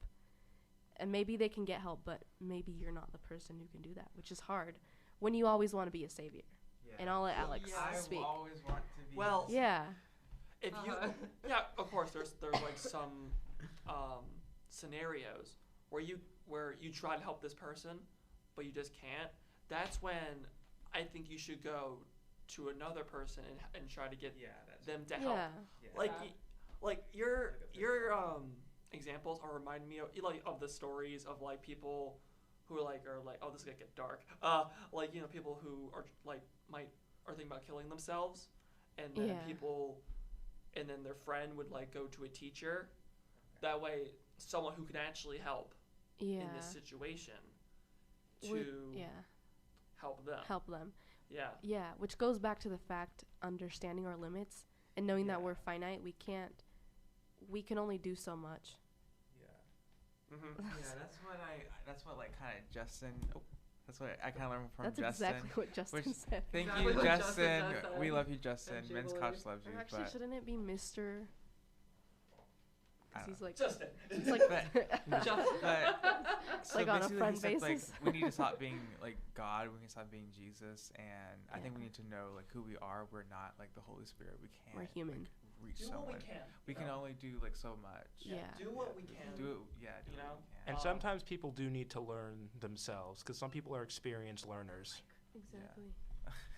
And maybe they can get help, but maybe you're not the person who can do that, which is hard when you always want to be a savior. Yeah. And I'll let Alex Yeah. speak. I always want to be. Well, Yeah. If you, yeah, of course, there's like some scenarios where you try to help this person, but you just can't. That's when I think you should go to another person and try to get them to help. Yeah. Like your examples are reminding me of like of the stories of like people who are like oh, this is gonna get dark. Like people who are like are thinking about killing themselves, and then and then their friend would like go to a teacher. That way, someone who can actually help Yeah. in this situation to help them. Help them. Yeah. Yeah, which goes back to the fact understanding our limits and knowing that we're finite. We can only do so much. Yeah. Mm-hmm. Yeah, that's what like kind of Justin. That's what I kind of learned from That's Justin. exactly what Justin which- said. Thank Exactly you, what Justin Justin. just said. We love you, Justin. Don't you Men's believe? Couch loves you. Or actually, But shouldn't it be Mr.? I Because don't he's like, Justin. it's like, Just like on a basically friend he said, basis. Like, we need to stop being like God. We need to stop being Jesus, and I think we need to know like who we are. We're not like the Holy Spirit. We can't. We're human. Like, reach do someone. what we can. We can only do like so much. Yeah. Do what we can. Do it. Yeah. Do You what know? we can. And Um, sometimes people do need to learn themselves because some people are experienced learners. exactly.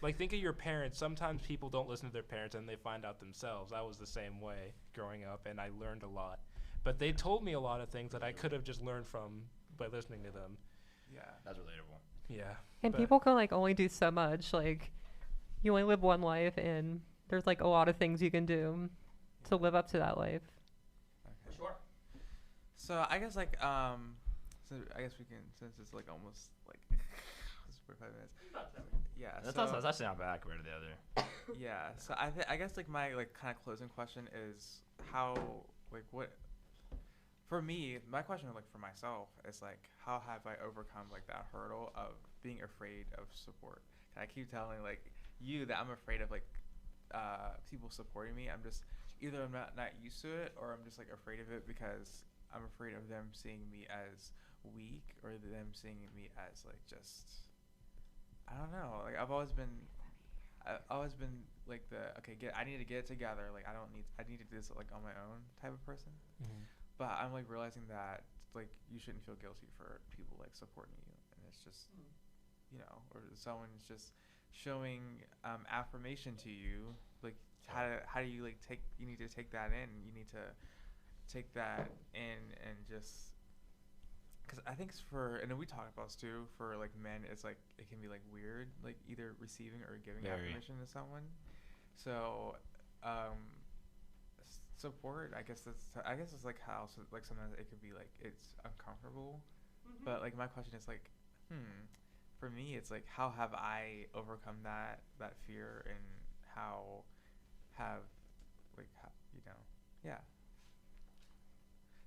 Like think of your parents. Sometimes people don't listen to their parents and they find out themselves. I was the same way growing up, and I learned a lot. But they told me a lot of things that I could have just learned from by listening to them. Yeah. That's relatable. Yeah. And But- people can like only do so much. Like, you only live one life, and there's like a lot of things you can do to live up to that life. For sure. So I guess like so I guess we can, since it's like almost like it's 45 minutes. Yeah. That's actually not bad compared to the other. Yeah. So I guess like my like kind of closing question is how like what for me, my question like for myself is like how have I overcome like that hurdle of being afraid of support? And I keep telling like you that I'm afraid of like people supporting me. I'm just either I'm not used to it, or I'm just like afraid of it because I'm afraid of them seeing me as weak, or them seeing me as like just I don't know. Like I've always been like I need to get it together. Like I need to do this like on my own type of person. Mhm. But I'm like realizing that like you shouldn't feel guilty for people like supporting you, and it's just or someone's just showing affirmation to you. Like how do you like you need to take that in. You need to take that in and just because I think and then we talk about this too, for like men, it's like it can be like weird, like either receiving or giving affirmation to someone. So support, I guess it's like how like sometimes it could be like it's uncomfortable, but like my question is like for me it's like how have I overcome that fear, and how have like yeah.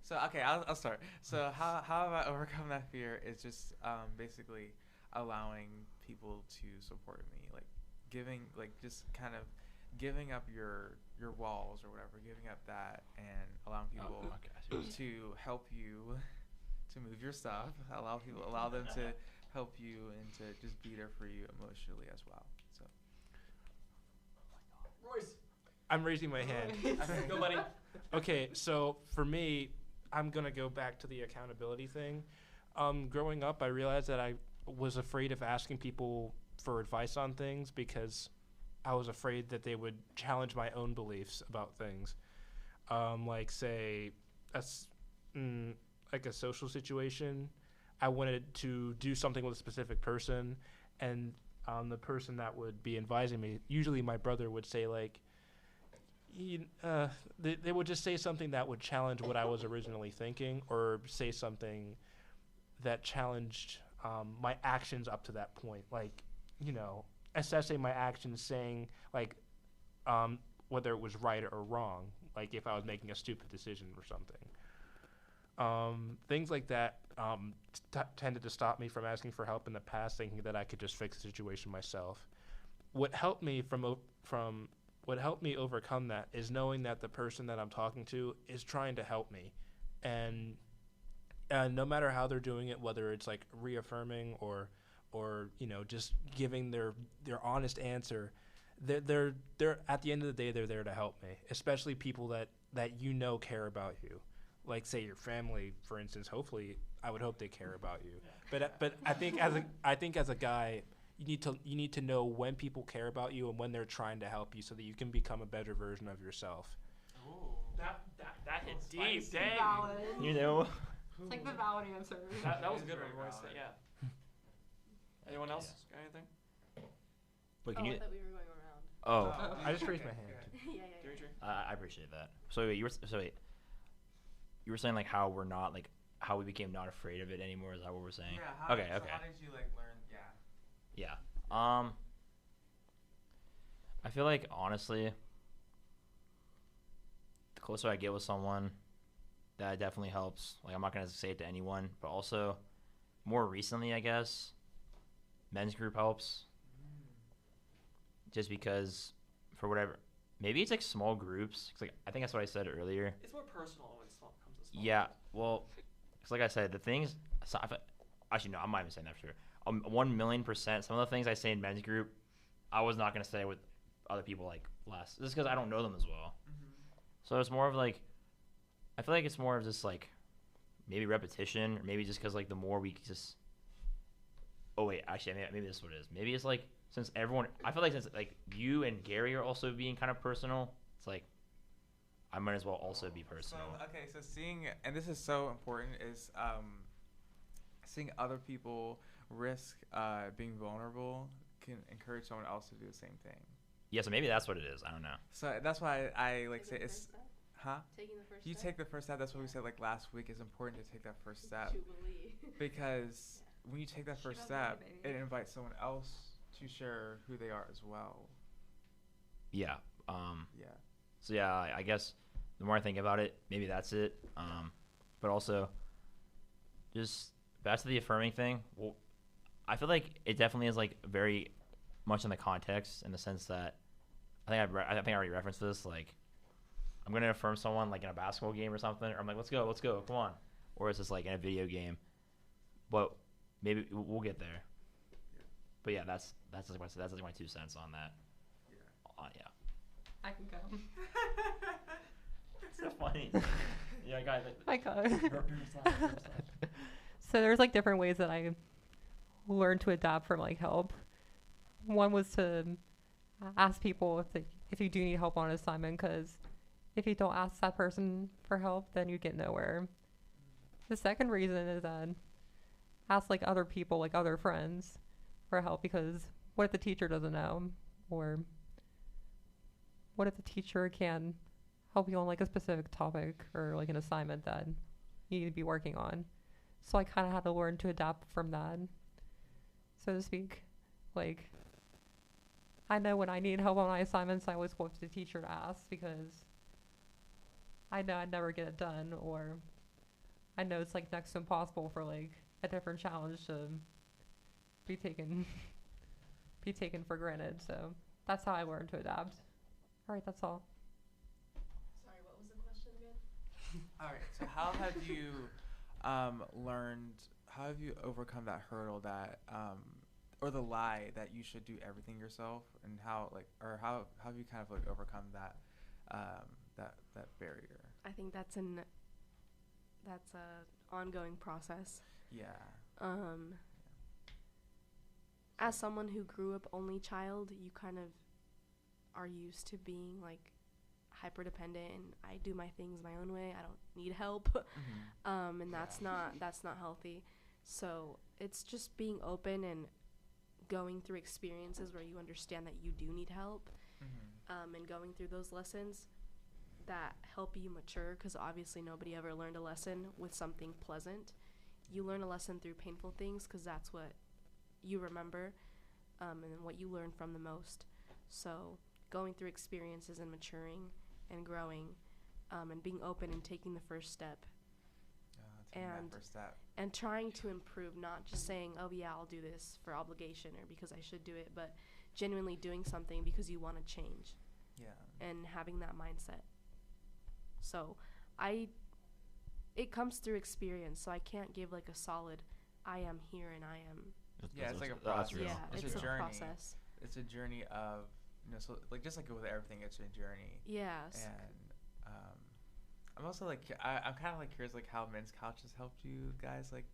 So okay, I'll start. So how have I overcome that fear is just basically allowing people to support me, like giving like just kind of giving up your walls or whatever, giving up that and allowing people to help you to move your stuff, allow them to help you and to just be there for you emotionally as well. So Royce. I'm raising my hand. Go, buddy. Okay, so for me, I'm going to go back to the accountability thing. Growing up, I realized that I was afraid of asking people for advice on things because I was afraid that they would challenge my own beliefs about things. Like, say, like a social situation. I wanted to do something with a specific person, and the person that would be advising me, usually my brother, would say, like, they would just say something that would challenge what I was originally thinking, or say something that challenged my actions up to that point. Like, assessing my actions, saying, like, whether it was right or wrong, like if I was making a stupid decision or something. Things like that tended to stop me from asking for help in the past, thinking that I could just fix the situation myself. What helped me what helped me overcome that is knowing that the person that I'm talking to is trying to help me, and no matter how they're doing it, whether it's like reaffirming or just giving their honest answer, they're at the end of the day they're there to help me, especially people that care about you, like say your family, for instance. Hopefully, I would hope they care about you. But I think as a guy, you need to know when people care about you and when they're trying to help you, so that you can become a better version of yourself. Ooh, that hit deep. Spicy. Dang. Valid. It's like the valid answer. That was a good Very one, Royce. valid. Yeah. Anyone else got anything? Wait, can I you? thought we were going around. Oh, I just raised my hand. Yeah. Dimitri? I appreciate that. So wait, you were saying like how we're not like how we became not afraid of it anymore. Is that what we're saying? yeah. Okay. How did you like learn? Yeah. Yeah. I feel like honestly, the closer I get with someone, that definitely helps. Like I'm not gonna say it to anyone, but also more recently, I guess, men's group helps. Just because, for whatever, maybe it's like small groups. 'Cause like I think that's what I said earlier. It's more personal when it comes to small. Yeah, well, because like I said, the things. Actually, no, I'm not even saying that for sure. 1,000,000%. Some of the things I say in men's group, I was not gonna say with other people like less. Just because I don't know them as well. Mm-hmm. So it's more of like, I feel like it's more of just like, maybe repetition, or maybe just because like the more we just. Oh wait, actually, maybe this is what it is. Maybe it's like since everyone, I feel like since like you and Gary are also being kind of personal, it's like I might as well also be personal. So seeing, and this is so important, is seeing other people risk being vulnerable can encourage someone else to do the same thing. Yeah, so maybe that's what it is. I don't know. So that's why I like say it's, huh? Taking the first You step. take the first step. That's what we said like last week. It's important to take that first step Jubilee. because when you take that first She step, does it invites someone else to share who they are as well. Yeah. Yeah. So yeah, I guess the more I think about it, maybe that's it. But also, just back to the affirming thing. Well, I feel like it definitely is like very much in the context, in the sense that I think I already referenced this. Like, I'm gonna affirm someone like in a basketball game or something, or I'm like, let's go, come on. Or is this like in a video game? But maybe we'll get there. But yeah, that's like my 2 cents on that. Yeah. I can go. It's so funny. Yeah, guys. I go. So there's like different ways that I learned to adapt from like help. One was to ask people if you do need help on an assignment, because if you don't ask that person for help, then you get nowhere. The second reason is that ask like other people, like other friends, for help, because what if the teacher doesn't know, or what if the teacher can help you on like a specific topic or like an assignment that you need to be working on. So I kind of had to learn to adapt from that, so to speak. Like, I know when I need help on my assignments, I always go up to the teacher to ask, because I know I'd never get it done, or I know it's like next to impossible for like a different challenge to be taken for granted. So that's how I learned to adapt. All right, that's all. Sorry, what was the question again? All right. So how have you how have you overcome that hurdle that or the lie that you should do everything yourself, and how have you kind of like overcome that that barrier? I think that's a ongoing process. Yeah. As someone who grew up only child, you kind of are used to being like hyper dependent, and I do my things my own way. I don't need help. Mm-hmm. And that's not healthy. So it's just being open and going through experiences where you understand that you do need help, and going through those lessons that help you mature, because obviously nobody ever learned a lesson with something pleasant. You learn a lesson through painful things, because that's what you remember, and then what you learn from the most. So going through experiences and maturing and growing, and being open and taking the first step, Taking that first step. and trying to improve, not just saying, oh yeah, I'll do this for obligation or because I should do it, but genuinely doing something because you want to change. Yeah. And having that mindset. So it comes through experience, so I can't give like a solid I am here and I am. Yeah, it's like a That's process. real. Yeah, It's it's a a journey. process. It's a journey of, so like just like with everything, it's a journey. Yes. And I'm also like I'm kind of like curious like how Men's Couch has helped you guys like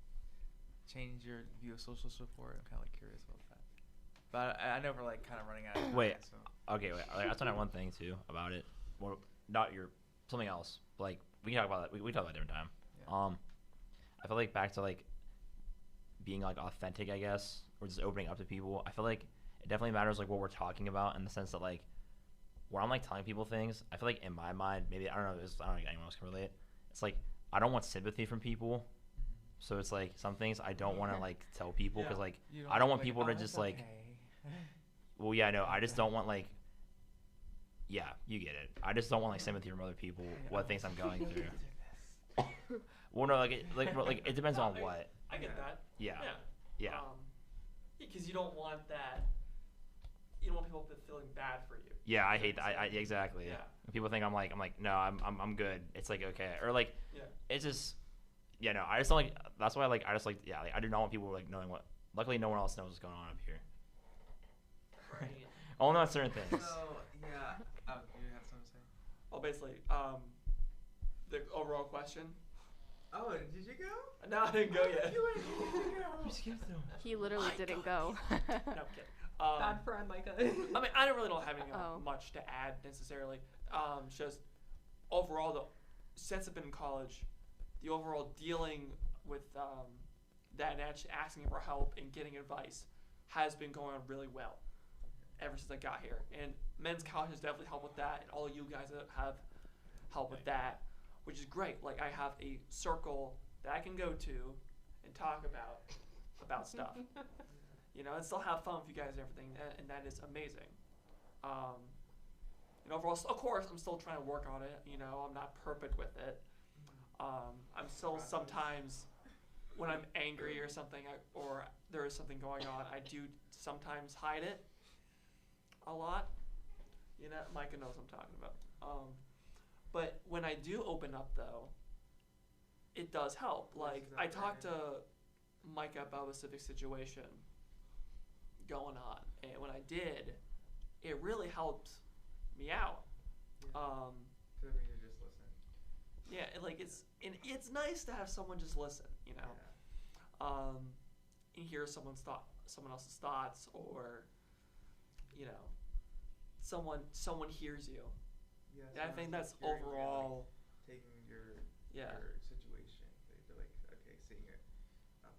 change your view of social support. I'm kind of like curious about that. But I know we're like kind of running out of time. Wait. So. Okay, wait. I just want to add one thing too about it. Well, not something else. Like we can talk about that. We talk about it a different time. Yeah. I feel like back to like being like authentic, I guess, or just opening up to people. I feel like it definitely matters like what we're talking about, in the sense that like when I'm like telling people things, I feel like in my mind, maybe I don't know if anyone else can relate. It's like I don't want sympathy from people, so it's like some things I don't want to like tell people, because like I don't want people to just like. Well, yeah, no, I just don't want like. Yeah, you get it. I just don't want like sympathy from other people, what things I'm going through. Well, no, like it depends on what. I get that. Yeah. Yeah. Because you don't want that. You don't want people feeling bad for you. Yeah, I hate that. I exactly. Yeah. When people think I'm like no, I'm good. It's like okay, or like it's just no. I just don't like. That's why like I just like like, I do not want people like knowing what. Luckily, no one else knows what's going on up here. Right. Only on certain things. So yeah, you have something to say? Well, basically, the overall question. Oh, did you go? No, I didn't go yet. You skipped them. He literally didn't go. No, I'm kidding. Bad friend, Micah. I mean, I don't really have anything Oh. much to add necessarily. Just overall, since I've been in college, the overall dealing with that actually asking for help and getting advice has been going on really well ever since I got here. And Men's Couch has definitely helped with that, and all you guys have helped with that, which is great. Like, I have a circle that I can go to and talk about stuff, you know, and still have fun with you guys and everything, and that is amazing. And overall, of course, I'm still trying to work on it. You know, I'm not perfect with it. I'm still sometimes, when I'm angry or something, or there is something going on, I do sometimes hide it a lot. You know, Micah knows what I'm talking about. But when I do open up, though, it does help. Like, I talked to Micah about a specific situation going on, and when I did, it really helped me out. To me to just listen. Yeah, it's nice to have someone just listen, you know, and hear someone else's thoughts, or, you know, someone hears you. Yeah, And I think that's hearing you, overall. like, taking your Yeah. situation. They're like, okay, seeing it. Oh.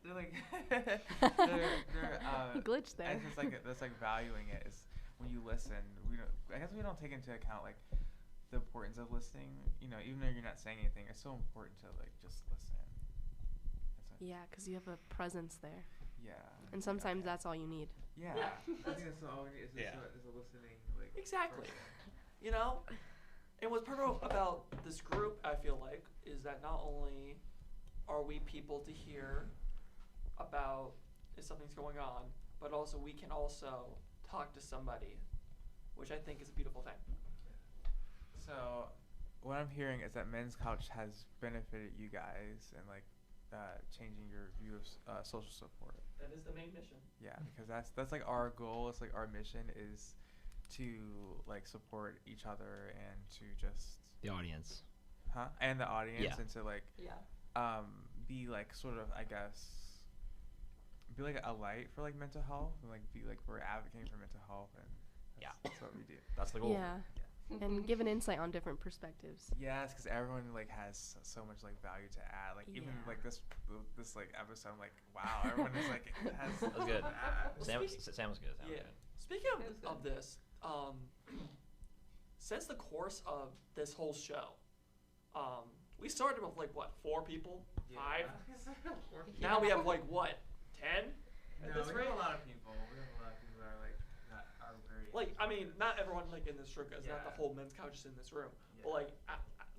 They're like, He glitched there. And it's like that's like valuing it is when you listen. I guess we don't take into account like the importance of listening. You know, even though you're not saying anything, it's so important to like just listen. Yeah, because you have a presence there. Yeah. And sometimes that's all you need. Yeah. I think that's all we need is a listening like. Exactly. person. You know, and what's perfect about this group, I feel like, is that not only are we people to hear about if something's going on, but also we can also talk to somebody, which I think is a beautiful thing. So, what I'm hearing is that Men's Couch has benefited you guys and like changing your view of social support. That is the main mission. Yeah, because that's like our goal. It's like our mission is to like support each other and to just The audience. and the audience Yeah. and to like be like sort of I guess be like a light for like mental health and like be like we're advocating for mental health and that's what we do. That's the goal. Yeah. And give an insight on different perspectives. Yes, because everyone like has so much like value to add. Like even like this like episode, I'm like wow, everyone is like has. That was good. to add. Sam was good. Sam was Yeah. good. Speaking of this, since the course of this whole show, we started with like what, 4 people, 5. Now we have like what, 10? At No, this we rate? have a lot of people. We have a lot of people that are like that are very. Like, I mean, not everyone like in this room, because not the whole Men's Couch is in this room. But like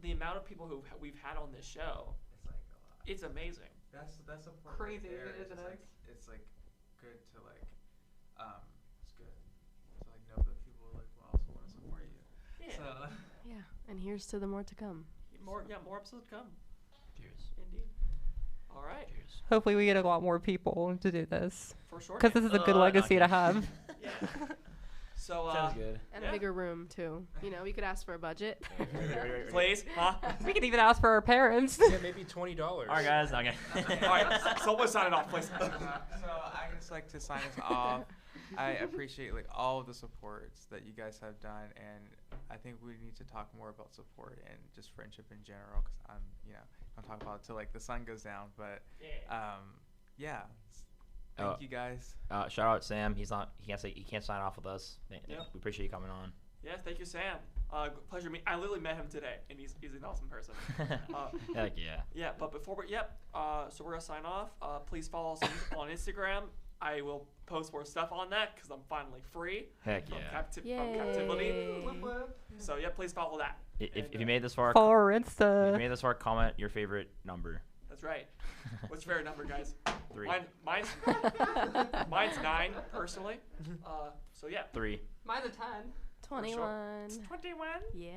the amount of people who we've had on this show, It's like a lot. it's amazing. That's the point. Crazy, right there. isn't It's it? Like, it's like good to like it's good to like know that people like will also want to support you. Yeah. So Yeah. And here's to the more to come. More episodes to come. Cheers. Indeed. All right. Cheers. Hopefully we get a lot more people to do this, For sure. because this is a good legacy to have. Yeah. So, Sounds good. And Yeah. a bigger room, too. You know, we could ask for a budget. please, huh? We could even ask for our parents. Yeah, maybe $20. All right, guys. Okay. All right. Someone sign it off, please. so I just like to sign us off. I appreciate like all of the supports that you guys have done, and I think we need to talk more about support and just friendship in general. Because I'm talking about it till like the sun goes down. But yeah. Thank you guys. Shout out Sam. He can't sign off with us. Yeah. We appreciate you coming on. Yes, thank you, Sam. Pleasure meeting. I literally met him today, and he's an awesome person. Heck yeah. Yeah, but before so we're gonna sign off. Please follow us on Instagram. I will post more stuff on that because I'm finally free Heck from, yeah. from captivity. Yay. So yeah, please follow that. If you made this far, Follow our if you Insta. made this far, comment your favorite number. That's right. What's your favorite number, guys? 3. Mine's 9 personally. So yeah. 3. Mine's a 10. 21. 21. Yeah.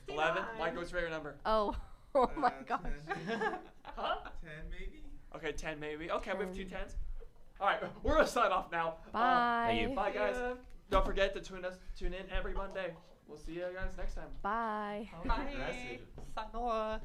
11. Mike, what's your favorite number? Oh. Oh my gosh. 10, Huh? 10 maybe. Okay, 10 maybe. Okay, we have 2 10. 10s. All right, we're gonna sign off now. Bye. Thank you. Bye, guys. Don't forget to tune in every Monday. We'll see you guys next time. Bye. Bye. Aggressive. Sanoa.